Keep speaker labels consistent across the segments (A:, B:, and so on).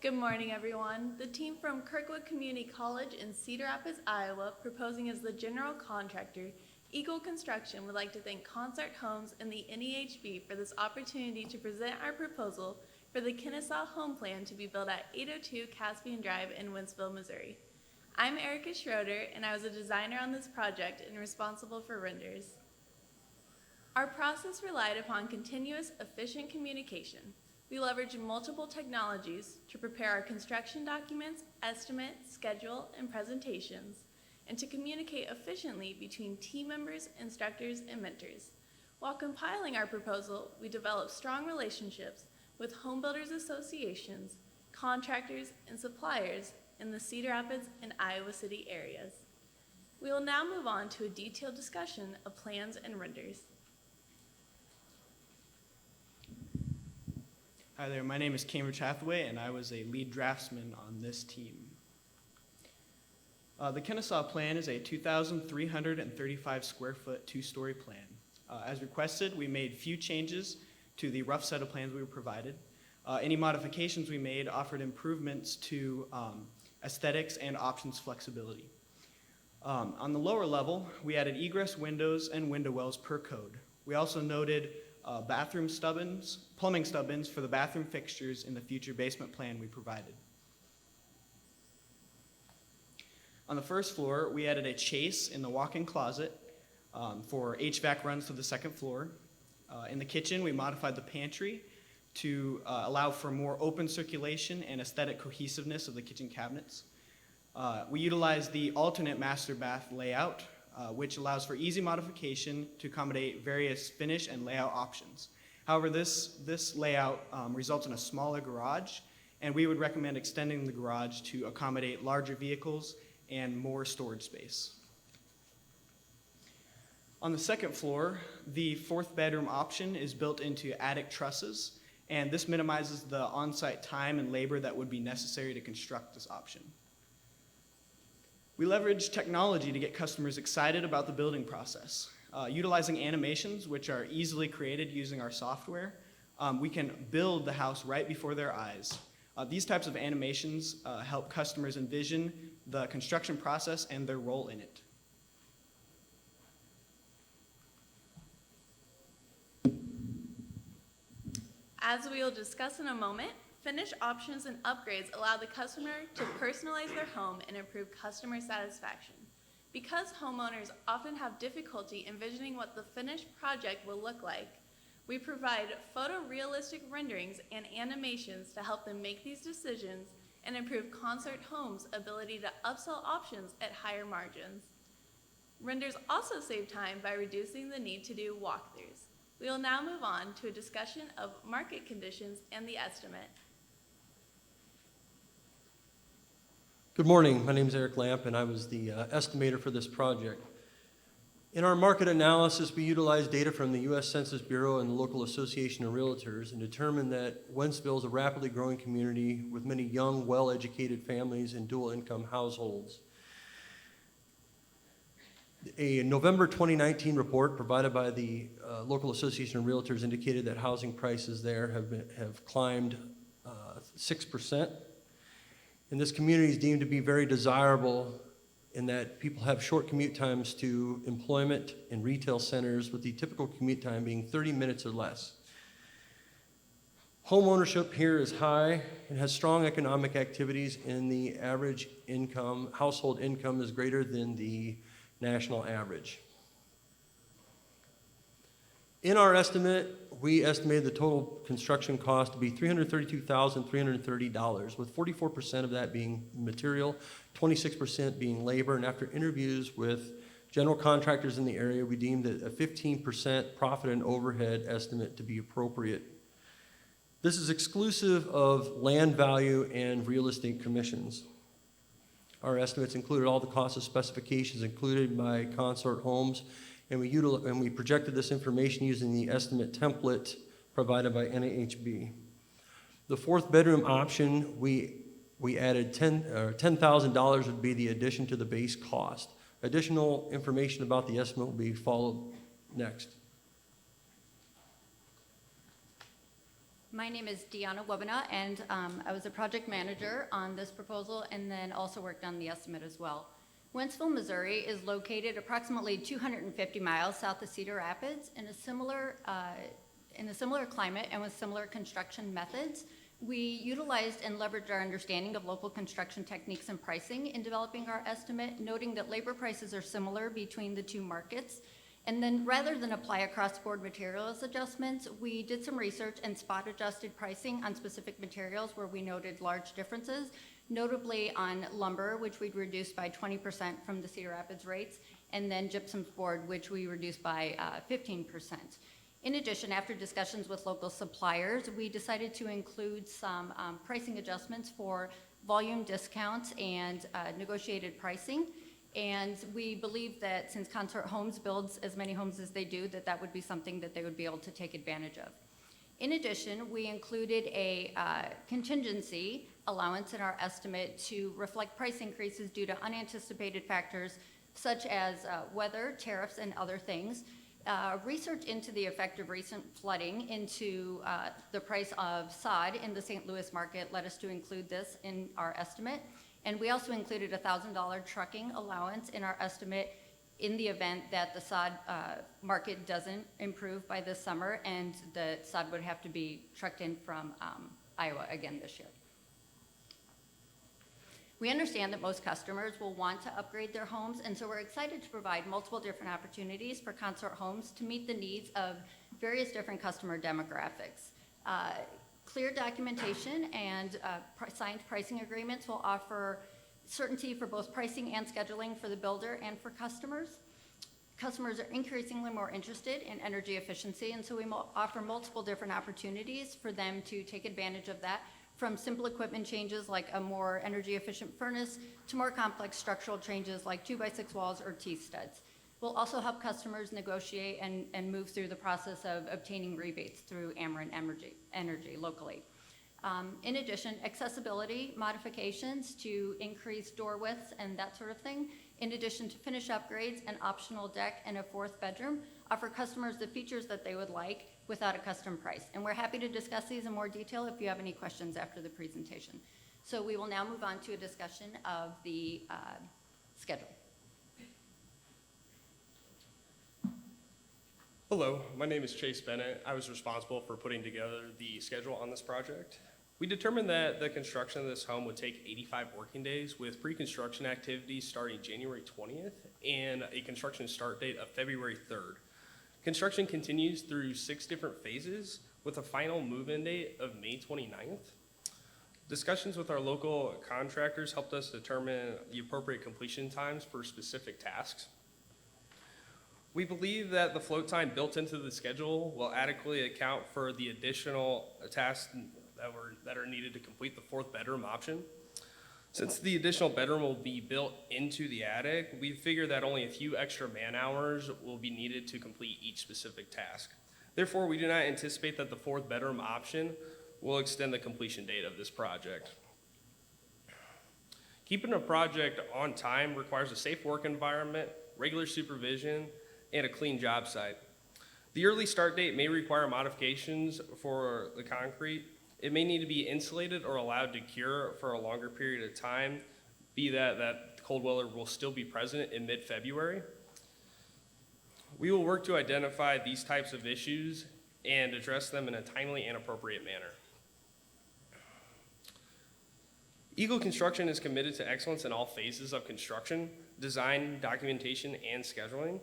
A: Good morning, everyone. The team from Kirkwood Community College in Cedar Rapids, Iowa, proposing as the general contractor, Eagle Construction would like to thank Concert Homes and the NAHB for this opportunity to present our proposal for the Kennesaw Home Plan to be built at 802 Caspian Drive in Wentzville, Missouri. I'm Erica Schroeder, and I was a designer on this project and responsible for renders. Our process relied upon continuous, efficient communication. We leveraged multiple technologies to prepare our construction documents, estimates, schedule, and presentations, and to communicate efficiently between team members, instructors, and mentors. While compiling our proposal, we developed strong relationships with home builders associations, contractors, and suppliers in the Cedar Rapids and Iowa City areas. We will now move on to a detailed discussion of plans and renders.
B: Hi there, my name is Cambridge Hathaway, and I was a lead draftsman on this team. The Kennesaw Plan is a 2,335 square foot, two-story plan. As requested, we made few changes to the rough set of plans we were provided. Any modifications we made offered improvements to aesthetics and options flexibility. On the lower level, we added egress windows and window wells per code. We also noted bathroom stubbins, plumbing stubbins for the bathroom fixtures in the future basement plan we provided. On the first floor, we added a chase in the walk-in closet for HVAC runs to the second floor. In the kitchen, we modified the pantry to allow for more open circulation and aesthetic cohesiveness of the kitchen cabinets. We utilized the alternate master bath layout, which allows for easy modification to accommodate various finish and layout options. However, this layout results in a smaller garage, and we would recommend extending the garage to accommodate larger vehicles and more storage space. On the second floor, the fourth bedroom option is built into attic trusses, and this minimizes the on-site time and labor that would be necessary to construct this option. We leverage technology to get customers excited about the building process. Utilizing animations, which are easily created using our software, we can build the house right before their eyes. These types of animations help customers envision the construction process and their role in it.
A: As we will discuss in a moment, finish options and upgrades allow the customer to personalize their home and improve customer satisfaction. Because homeowners often have difficulty envisioning what the finished project will look like, we provide photorealistic renderings and animations to help them make these decisions and improve Concert Homes' ability to upsell options at higher margins. Renders also save time by reducing the need to do walkthroughs. We will now move on to a discussion of market conditions and the estimate.
C: Good morning, my name is Eric Lamp, and I was the estimator for this project. In our market analysis, we utilized data from the U.S. Census Bureau and the local association of realtors and determined that Wentzville is a rapidly growing community with many young, well-educated families and dual-income households. A November 2019 report provided by the local association of realtors indicated that housing prices there have climbed 6%. And this community is deemed to be very desirable in that people have short commute times to employment and retail centers, with the typical commute time being 30 minutes or less. Home ownership here is high and has strong economic activities, and the average income, household income, is greater than the national average. In our estimate, we estimated the total construction cost to be $332,330, with 44% of that being material, 26% being labor, and after interviews with general contractors in the area, we deemed that a 15% profit and overhead estimate to be appropriate. This is exclusive of land value and real estate commissions. Our estimates included all the costs and specifications included by Concert Homes, and we projected this information using the estimate template provided by NAHB. The fourth bedroom option, we added $10,000 would be the addition to the base cost. Additional information about the estimate will be followed next.
D: My name is Deanna Webina, and I was a project manager on this proposal and then also worked on the estimate as well. Wentzville, Missouri is located approximately 250 miles south of Cedar Rapids in a similar climate and with similar construction methods. We utilized and leveraged our understanding of local construction techniques and pricing in developing our estimate, noting that labor prices are similar between the two markets. And then rather than apply across-the-board materials adjustments, we did some research and spot-adjusted pricing on specific materials where we noted large differences, notably on lumber, which we'd reduced by 20% from the Cedar Rapids rates, and then gypsum board, which we reduced by 15%. In addition, after discussions with local suppliers, we decided to include some pricing adjustments for volume discounts and negotiated pricing. And we believe that since Consort Homes builds as many homes as they do, that would be something that they would be able to take advantage of. In addition, we included a contingency allowance in our estimate to reflect price increases due to unanticipated factors such as weather, tariffs, and other things. Research into the effect of recent flooding into the price of sod in the St. Louis market led us to include this in our estimate. And we also included a $1,000 trucking allowance in our estimate in the event that the sod market doesn't improve by this summer and the sod would have to be trucked in from Iowa again this year. We understand that most customers will want to upgrade their homes, and so we're excited to provide multiple different opportunities for Consort Homes to meet the needs of various different customer demographics. Clear documentation and signed pricing agreements will offer certainty for both pricing and scheduling for the builder and for customers. Customers are increasingly more interested in energy efficiency, and so we offer multiple different opportunities for them to take advantage of that, from simple equipment changes like a more energy efficient furnace to more complex structural changes like 2x6 walls or T-studs. We'll also help customers negotiate and move through the process of obtaining rebates through Ameren Energy locally. In addition, accessibility modifications to increase door widths and that sort of thing, in addition to finish upgrades, an optional deck, and a fourth bedroom, offer customers the features that they would like without a custom price. And we're happy to discuss these in more detail if you have any questions after the presentation. So we will now move on to a discussion of the schedule.
E: Hello, my name is Chase Bennett. I was responsible for putting together the schedule on this project. We determined that the construction of this home would take 85 working days, with pre-construction activities starting January 20th and a construction start date of February 3rd. Construction continues through 6 different phases with a final move-in date of May 29th. Discussions with our local contractors helped us determine the appropriate completion times for specific tasks. We believe that the float time built into the schedule will adequately account for the additional tasks that are needed to complete the 4th bedroom option. Since the additional bedroom will be built into the attic, we figure that only a few extra man hours will be needed to complete each specific task. Therefore, we do not anticipate that the 4th bedroom option will extend the completion date of this project. Keeping a project on time requires a safe work environment, regular supervision, and a clean job site. The early start date may require modifications for the concrete. It may need to be insulated or allowed to cure for a longer period of time, be that cold weather will still be present in mid-February. We will work to identify these types of issues and address them in a timely and appropriate manner. Eagle Construction is committed to excellence in all phases of construction, design, documentation, and scheduling.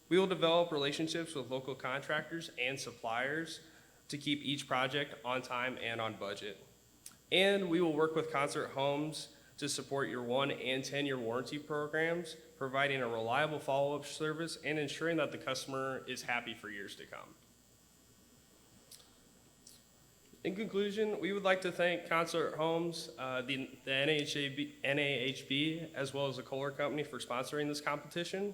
E: We will develop relationships with local contractors and suppliers to keep each project on time and on budget. And we will work with Consort Homes to support your 1 and 10-year warranty programs, providing a reliable follow-up service and ensuring that the customer is happy for years to come. In conclusion, we would like to thank Consort Homes, the NAHB, as well as the Kohler Company for sponsoring this competition.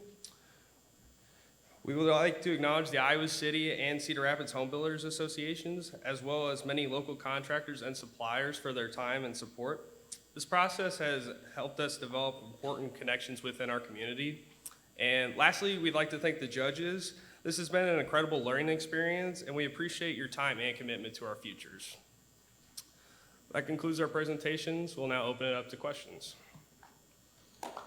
E: We would like to acknowledge the Iowa City and Cedar Rapids Home Builders Associations, as well as many local contractors and suppliers for their time and support. This process has helped us develop important connections within our community. And lastly, we'd like to thank the judges This has been an incredible learning experience, and we appreciate your time and commitment to our futures. That concludes our presentations. We'll now open it up to questions.
F: Start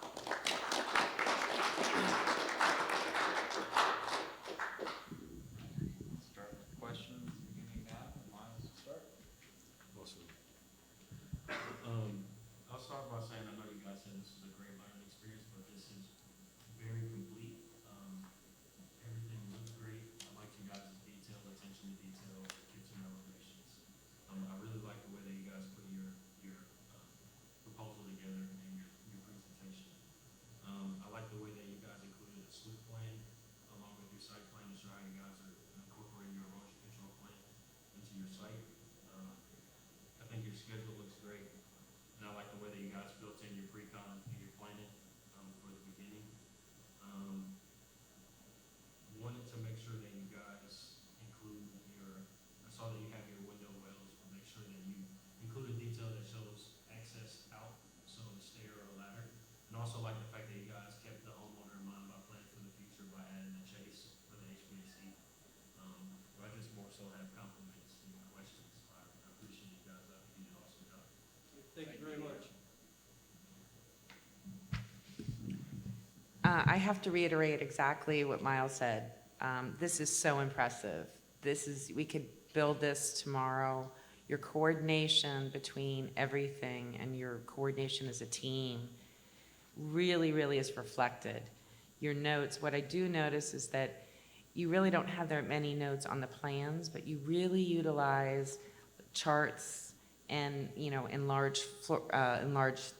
F: with questions, beginning now, and Miles will start.
G: Awesome. I'll start by saying, I know you guys said this was a great learning experience, but this is very complete. Everything looks great. I like you guys' detailed attention to detail, kitchen elevations. I really like the way that you guys put your proposal together and your presentation. I like the way that you guys included a SWIP plan along with your site plan to show how you guys are incorporating your erosion control plan into your site. I think your schedule looks great, and I like the way that you guys built in your pre-con and your planning for the beginning. Wanted to make sure that you guys include I saw that you have your window wells, but make sure that you include a detail that shows access out, so the stair or ladder. And also like the fact that you guys kept the homeowner in mind by planning for the future by adding the chase for the HVAC. I just more so have compliments and questions. I appreciate you guys. I think you did an awesome job.
C: Thank you very much.
H: I have to reiterate exactly what Miles said. This is so impressive. We could build this tomorrow. Your coordination between everything and your coordination as a team really, really is reflected. Your notes, what I do notice is that you really don't have that many notes on the plans, but you really utilize charts and, enlarge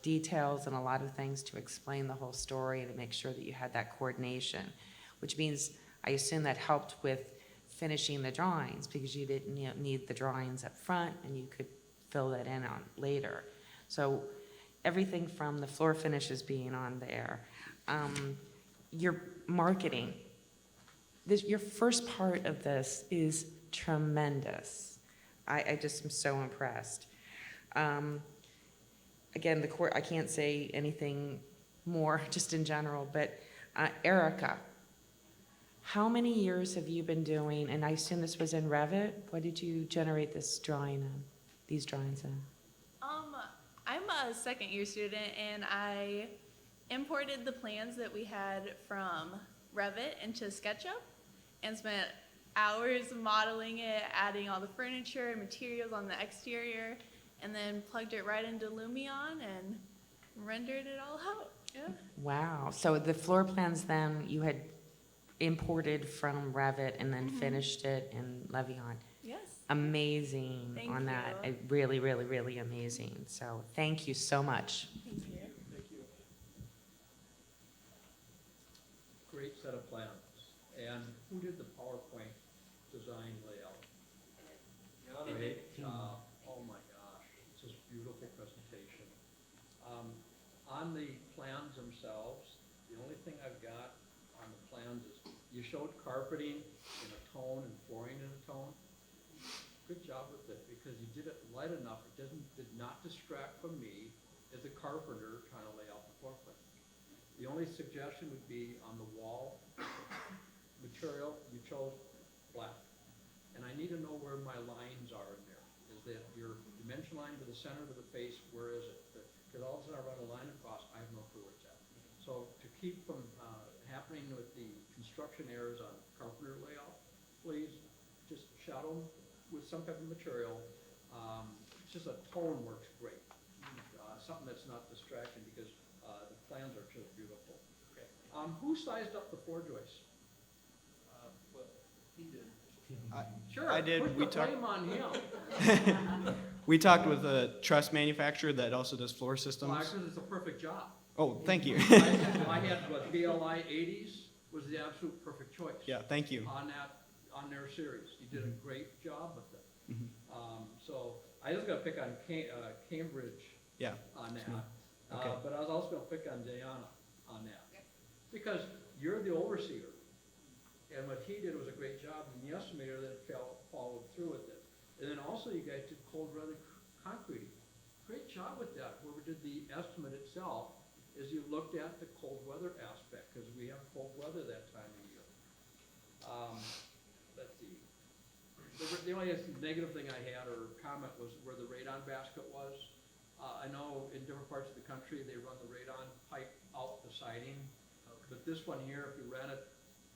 H: details and a lot of things to explain the whole story and to make sure that you had that coordination, which means I assume that helped with finishing the drawings because you didn't need the drawings up front and you could fill that in on later. So everything from the floor finishes being on there, your marketing, your first part of this is tremendous. I just am so impressed. Again, I can't say anything more just in general, but Erica, how many years have you been doing, and I assume this was in Revit? What did you generate these drawings in?
A: I'm a second-year student, and I imported the plans that we had from Revit into SketchUp and spent hours modeling it, adding all the furniture and materials on the exterior, and then plugged it right into Lumion and rendered it all out. Yeah.
H: Wow. So the floor plans then you had imported from Revit and then finished it in Levion.
A: Yes.
H: Amazing
A: Thank
H: on that.
A: you.
H: Really, really, really amazing. So thank you so much.
A: Thank you.
B: Thank you.
I: Great set of plans. And who did the PowerPoint design layout? Great job. Oh my gosh, it's just beautiful presentation. On the plans themselves, the only thing I've got on the plans is you showed carpeting in a tone and flooring in a tone. Good job with it because you did it light enough. It did not distract from me as a carpenter trying to lay out the floor plan. The only suggestion would be on the wall material, you chose black. And I need to know where my lines are in there. Is that your dimension line to the center of the face, where is it? Because all of a sudden I run a line across, I have no clue where it's at. So to keep from happening with the construction errors on carpenter layout, please just shadow them with some type of material. It's just a tone works great. Something that's not distracting because the plans are just beautiful. Okay. Who sized up the floor joists?
F: Well, he did.
I: Sure.
B: I did.
I: Put
B: We
I: the
B: talked.
I: blame on him.
B: We talked with a truss manufacturer that also does floor systems.
I: Well, actually, it's a perfect job.
B: Oh, thank you.
I: I had what BLI 80s was the absolute perfect choice.
B: Yeah, thank you.
I: On their series, you did a great job with it.
B: Mhm.
I: So I just got to pick on Cambridge
B: Yeah.
I: on that.
B: Okay.
I: But I was also going to pick on Diana on that because you're the overseer, and what he did was a great job, and the estimator that followed through with it. And then also you guys did cold weather concrete. Great job with that. Whoever did the estimate itself is you looked at the cold weather aspect because we have cold weather that time of year. the only negative thing I had or comment was where the radon basket was. I know in different parts of the country, they run the radon pipe out the siding. But this one here, if you ran it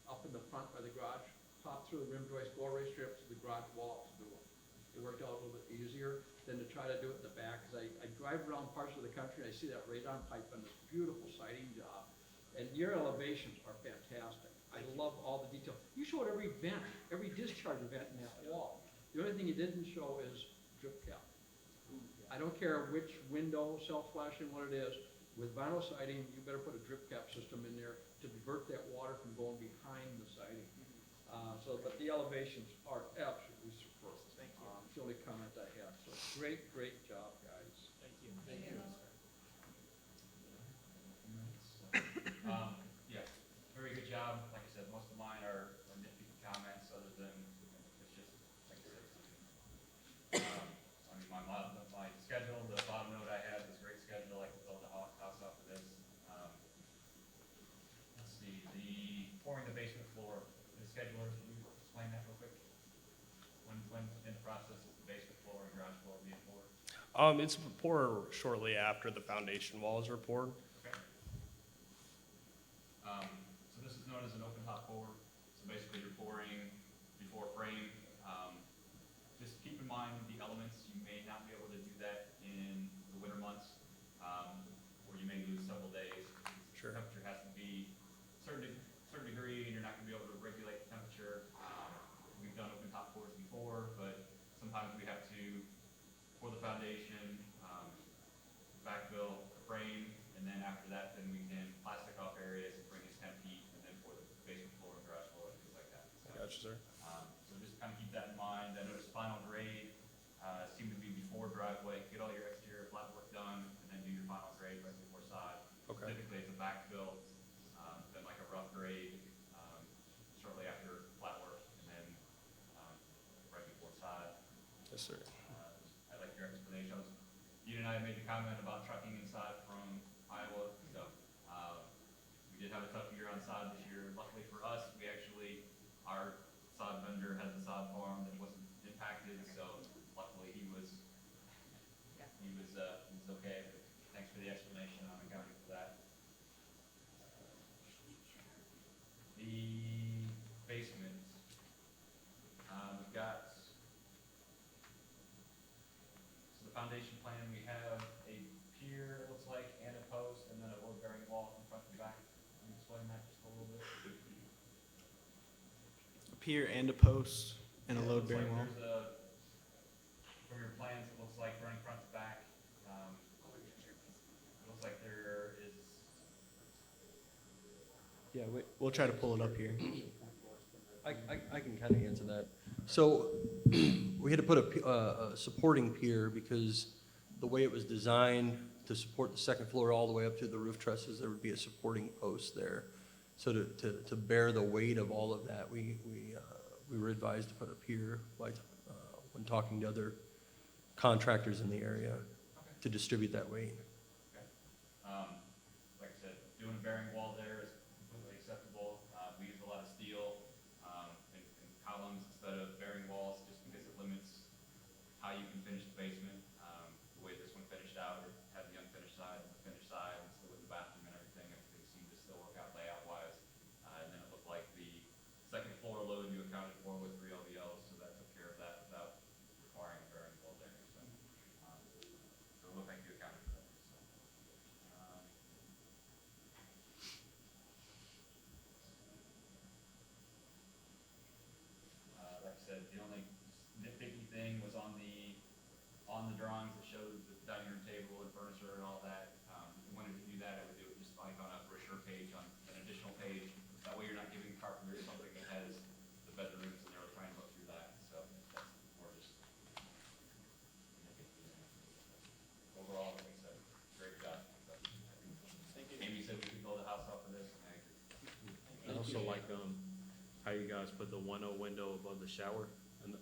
I: up in the front by the garage, pop through the rim joist, go right straight up to the garage wall. It worked out a little bit easier than to try to do it in the back, because I drive around parts of the country and I see that radon pipe on this beautiful siding job. And your elevations are fantastic. I love all the detail. You showed every vent, every discharge vent in that wall. The only thing you didn't show is drip cap. I don't care which window, self-flashing, what it is, with vinyl siding, you better put a drip cap system in there to divert that water from going behind the siding. But the elevations are absolutely superb.
B: Thank you.
I: It's the only comment I have. So great, great job, guys.
B: Thank you.
F: Yeah, very good job. Like I said, most of mine are nitpicky comments, other than it's just, like I said, I mean, my schedule, the bottom note I had was a great schedule. I could build a house off of this. Let's see, the pouring the basement floor, the scheduler, can you explain that real quick? When in the process is the basement floor and garage floor being poured?
E: It's poured shortly after the foundation walls are poured.
F: Okay. So this is known as an open top pour. So basically you're pouring before frame. Just keep in mind the elements. You may not be able to do that in the winter months, or you may lose several days.
E: Sure.
F: The temperature has to be certain degree, and you're not going to be able to regulate the temperature. We've done open top pours before, but sometimes we have to pour the foundation, backfill the frame, and then after that, then we can plastic off areas and bring in temp heat, and then pour the basement floor and garage floor and things like that. So,
E: Gotcha, sir.
F: so just kind of keep that in mind. I noticed final grade seemed to be before driveway. Get all your exterior flat work done, and then do your final grade right before side.
E: Okay.
F: Typically, it's a backfill, then like a rough grade shortly after flat work, and then right before side.
E: Yes, sir.
F: I like your explanation. You and I made the comment about trucking inside from Iowa, so we did have a tough year on sod this year. Luckily for us, our sod vendor has a sod farm that wasn't impacted, so luckily he was okay. But thanks for the explanation on accounting for that. The basement, we've got. So the foundation plan, we have a pier, it looks like, and a post, and then a load-bearing wall from front to back. Can you explain that just a little bit?
B: A pier and a post and a
F: Yeah, it
B: load
F: looks
B: bearing
F: like
B: wall.
F: from your plans, it looks like running front to back. It looks like there is,
B: Yeah, we'll try to pull it up here.
C: I can kind of answer that. So we had to put a supporting pier because the way it was designed to support the second floor all the way up to the roof trusses, there would be a supporting post there. So to bear the weight of all of that, we were advised to put a pier, like, when talking to other contractors in the area to distribute that weight.
F: okay. Like I said, doing a bearing wall there is completely acceptable. We use a lot of steel and columns instead of bearing walls, just because it limits how you can finish the basement. The way this one finished out, it had the unfinished side and the finished side, and still with the bathroom and everything seemed to still work out layout-wise. And then it looked like the second floor load you accounted for with 3 LVLs, so that took care of that without requiring a bearing wall there. So it looked like you accounted for that. Like I said, the only nitpicky thing was on the drawings that showed the dining room table and furniture and all that. If you wanted to do that, I would do it just like on a brochure page, on an additional page. That way you're not giving carpenters something that has the bedrooms and they're trying to look through that. So that's more just. Overall, like I said, great job. So,
B: Thank you.
F: Amy said we could build a house off of this, and I agree.
G: I also like, how you guys put the 1.0 window above the shower. And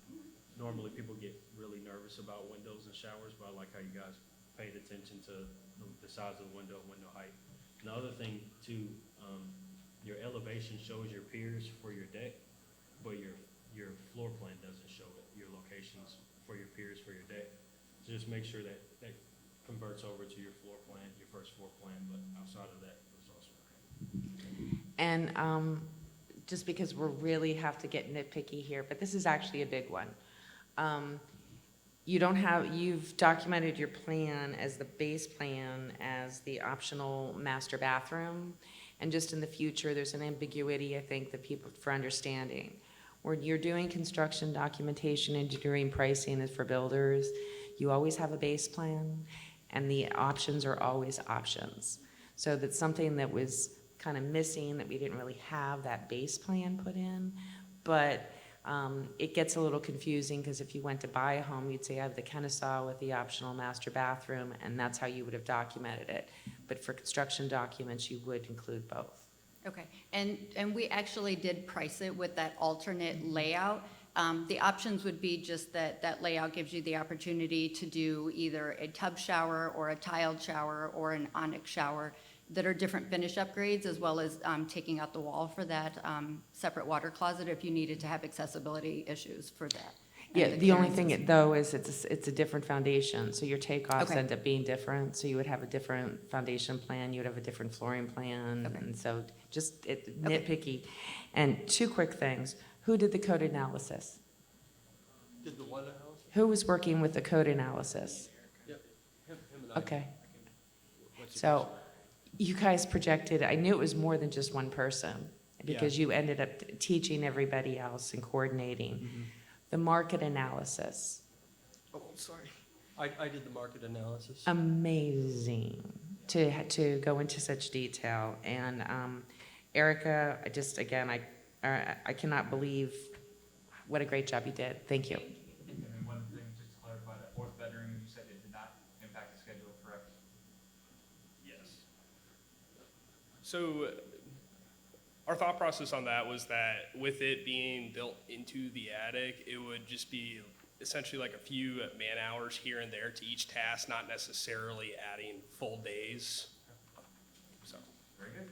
G: normally people get really nervous about windows and showers, but I like how you guys paid attention to the size of the window, window height. And the other thing too, your elevation shows your piers for your deck, but your floor plan doesn't show it, your just make sure that that converts over to your floor plan, your first floor plan, but outside of that, it was also okay.
H: And just because we really have to get nitpicky here, but this is actually a big one. You've documented your plan as the base plan as the optional master bathroom. And just in the future, there's an ambiguity, I think, that people, for understanding. When you're doing construction documentation, engineering, pricing is for builders, you always have a base plan, and the options are always options. So that's something that was kind of missing, that we didn't really have that base plan put in. But it gets a little confusing, because if you went to buy a home, you'd say, I have the Kennesaw with the optional master bathroom, and that's how you would have documented it. But for construction documents, you would include both.
D: Okay, and we actually did price it with that alternate layout. The options would be just that layout gives you the opportunity to do either a tub shower or a tiled shower or an onyx shower that are different finish upgrades, as well as taking out the wall for that separate water closet if you needed to have accessibility issues for that. And
H: Yeah, the only
D: clearances.
H: thing though is it's a different foundation, so your takeoffs
D: Okay.
H: end up being different. So you would have a different foundation plan, you would have a different flooring plan,
D: Okay.
H: and so just
D: Okay.
H: nitpicky. And two quick things, who did the code analysis?
C: Did the one house?
H: Who was working with the code analysis?
C: Yep, him and I.
H: Okay,
C: What's your
H: so
C: question?
H: you guys projected, I knew it was more than just one person, because you ended up teaching everybody else and coordinating. The market analysis,
B: Oh, sorry.
C: I did the market analysis.
H: amazing to go into such detail. And Erica, I cannot believe what a great job you did. Thank you.
F: And then one thing, just to clarify, that fourth bedroom, you said it did not impact the schedule, correct?
E: Yes. So our thought process on that was that with it being built into the attic, it would just be essentially like a few man hours here and there to each task, not necessarily adding full days. So.
F: Very good.